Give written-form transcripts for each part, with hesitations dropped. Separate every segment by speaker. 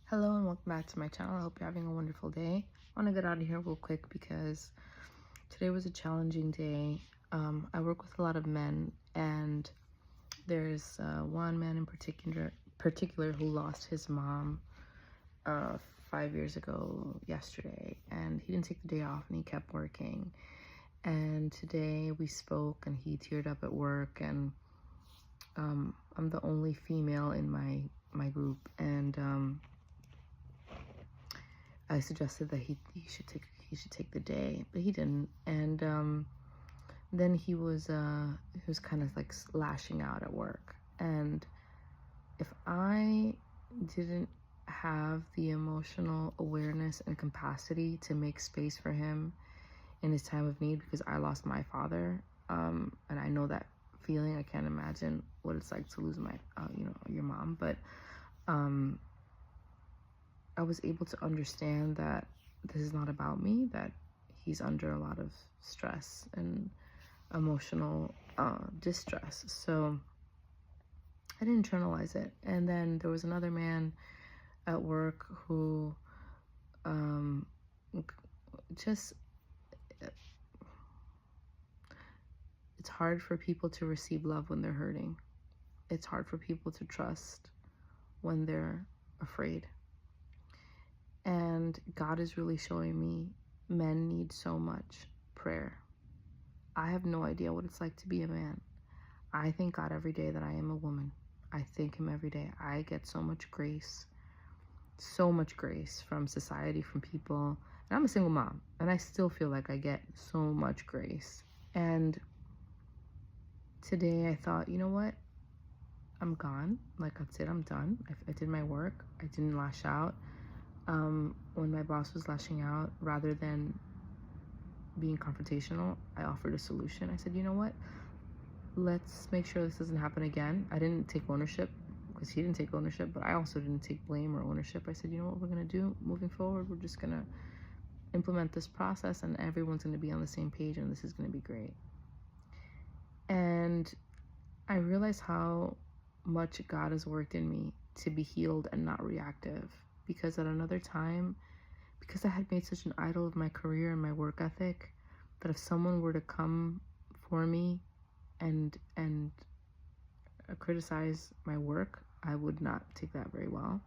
Speaker 1: Hello and welcome back to my channel. I hope you're having a wonderful day. I want to get out of here real quick because today was a challenging day. I work with a lot of men, and there's one man in particular who lost his mom 5 years ago yesterday, and he didn't take the day off and he kept working. And today we spoke and he teared up at work, and I'm the only female in my group, and I suggested that he should take the day, but he didn't. And then he was kind of like lashing out at work. And if I didn't have the emotional awareness and capacity to make space for him in his time of need, because I lost my father, and I know that feeling. I can't imagine what it's like to lose my your mom, but I was able to understand that this is not about me, that he's under a lot of stress and emotional distress. So I didn't internalize it. And then there was another man at work who just, it's hard for people to receive love when they're hurting. It's hard for people to trust when they're afraid. And God is really showing me men need so much prayer. I have no idea what it's like to be a man. I thank God every day that I am a woman. I thank him every day. I get so much grace from society, from people. And I'm a single mom, and I still feel like I get so much grace. And today I thought, you know what? I'm gone. Like, that's it. I'm done. I did my work. I didn't lash out. When my boss was lashing out, rather than being confrontational, I offered a solution. I said, you know what? Let's make sure this doesn't happen again. I didn't take ownership because he didn't take ownership, but I also didn't take blame or ownership. I said, you know what we're going to do moving forward? We're just going to implement this process, and everyone's going to be on the same page, and this is going to be great. And I realized how much God has worked in me to be healed and not reactive. Because at another time, because I had made such an idol of my career and my work ethic, that if someone were to come for me and criticize my work, I would not take that very well.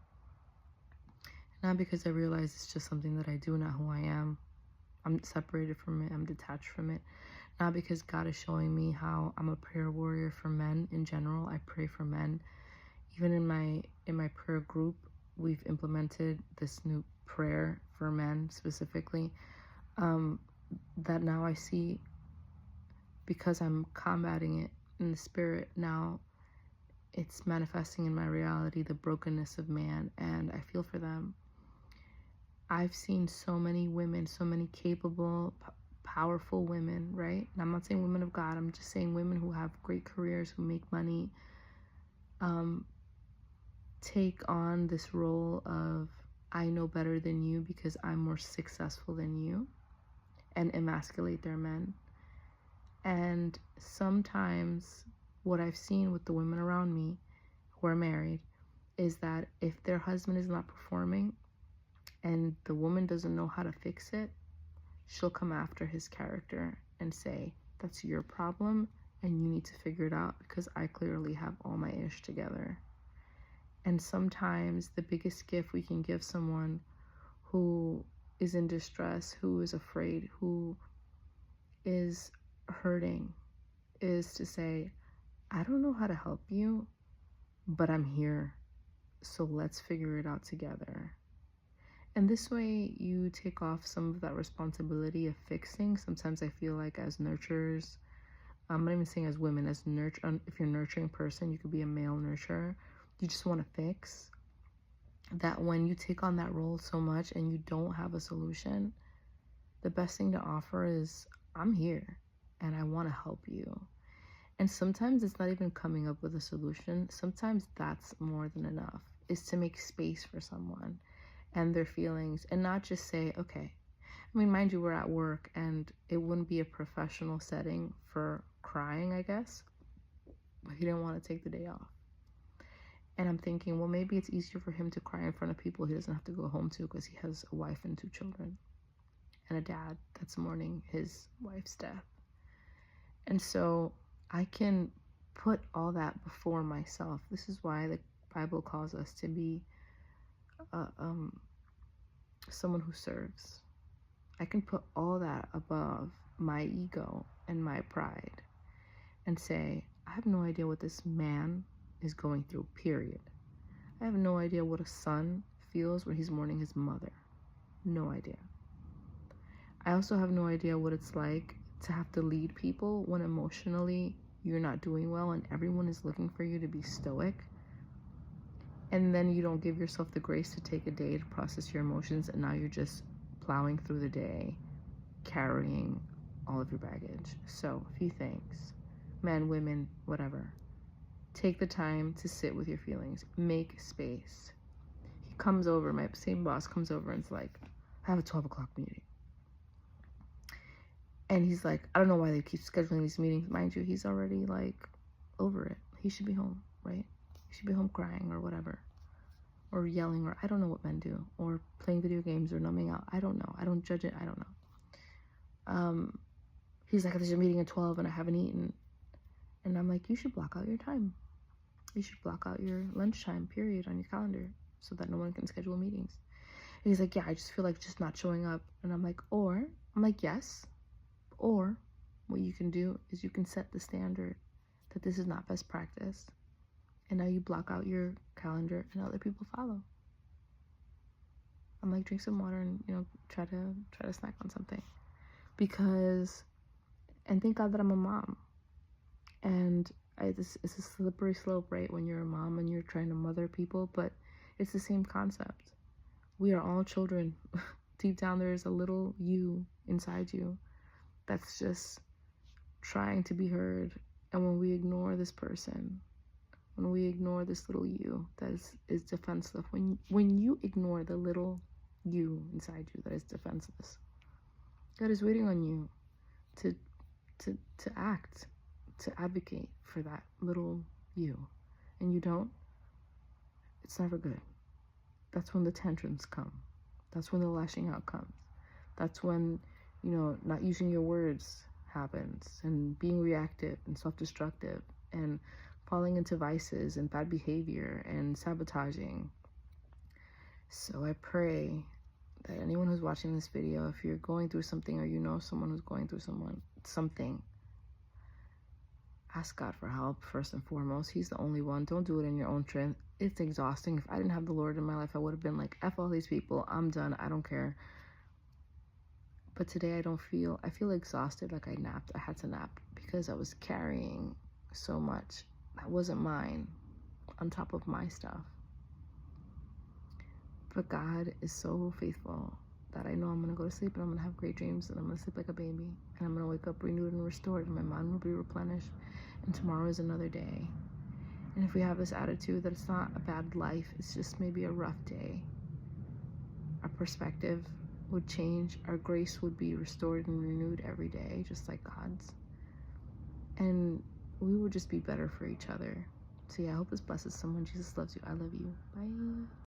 Speaker 1: Not because I realize it's just something that I do, not who I am. I'm separated from it. I'm detached from it. Not because God is showing me how I'm a prayer warrior for men in general. I pray for men. Even in my prayer group, we've implemented this new prayer for men specifically, that now I see, because I'm combating it in the spirit, now it's manifesting in my reality, the brokenness of man, and I feel for them. I've seen so many women, so many capable, powerful women, right? And I'm not saying women of God, I'm just saying women who have great careers, who make money, take on this role of, I know better than you because I'm more successful than you, and emasculate their men. And sometimes what I've seen with the women around me who are married is that if their husband is not performing and the woman doesn't know how to fix it, she'll come after his character and say, that's your problem and you need to figure it out because I clearly have all my ish together. And sometimes the biggest gift we can give someone who is in distress, who is afraid, who is hurting, is to say, I don't know how to help you, but I'm here. So let's figure it out together. And this way you take off some of that responsibility of fixing. Sometimes I feel like as nurturers, I'm not even saying as women, as if you're a nurturing person, you could be a male nurturer. You just want to fix. That when you take on that role so much and you don't have a solution, the best thing to offer is, I'm here and I want to help you. And sometimes it's not even coming up with a solution. Sometimes that's more than enough, is to make space for someone and their feelings, and not just say, okay. I mean, mind you, we're at work and it wouldn't be a professional setting for crying, I guess, but he didn't want to take the day off. And I'm thinking, well, maybe it's easier for him to cry in front of people he doesn't have to go home to because he has a wife and 2 children and a dad that's mourning his wife's death. And so I can put all that before myself. This is why the Bible calls us to be someone who serves. I can put all that above my ego and my pride and say, I have no idea what this man is going through, period. I have no idea what a son feels when he's mourning his mother. No idea. I also have no idea what it's like to have to lead people when emotionally you're not doing well and everyone is looking for you to be stoic. And then you don't give yourself the grace to take a day to process your emotions, and now you're just plowing through the day, carrying all of your baggage. So, a few things. Men, women, whatever. Take the time to sit with your feelings. Make space. He comes over, my same boss comes over and is like, I have a 12 o'clock meeting. And he's like, I don't know why they keep scheduling these meetings. Mind you, he's already like over it. He should be home, right? He should be home crying or whatever. Or yelling, or I don't know what men do. Or playing video games or numbing out. I don't know. I don't judge it. I don't know. He's like, there's a meeting at 12 and I haven't eaten. And I'm like, you should block out your time. You should block out your lunchtime period on your calendar so that no one can schedule meetings. And he's like, yeah, I just feel like just not showing up. And I'm like, yes. Or what you can do is you can set the standard that this is not best practice. And now you block out your calendar and other people follow. I'm like, drink some water and, try to snack on something. Because, and thank God that I'm a mom. And it's a slippery slope, right? When you're a mom and you're trying to mother people, but it's the same concept. We are all children. Deep down, there is a little you inside you that's just trying to be heard. And when we ignore this person, when we ignore this little you that is defenseless, when you ignore the little you inside you that is defenseless, God is waiting on you to act, to advocate for that little you, and you don't, it's never good. That's when the tantrums come. That's when the lashing out comes. That's when, not using your words happens, and being reactive and self-destructive and falling into vices and bad behavior and sabotaging. So I pray that anyone who's watching this video, if you're going through something or you know someone who's going through something, ask God for help first and foremost. He's the only one. Don't do it in your own strength. It's exhausting. If I didn't have the Lord in my life, I would have been like, F all these people. I'm done. I don't care. But today I feel exhausted, like I napped. I had to nap because I was carrying so much that wasn't mine on top of my stuff. But God is so faithful that I know I'm going to go to sleep and I'm going to have great dreams and I'm going to sleep like a baby and I'm going to wake up renewed and restored and my mind will be replenished and tomorrow is another day. And if we have this attitude that it's not a bad life, it's just maybe a rough day, our perspective would change, our grace would be restored and renewed every day, just like God's. And we would just be better for each other. So yeah, I hope this blesses someone. Jesus loves you. I love you. Bye.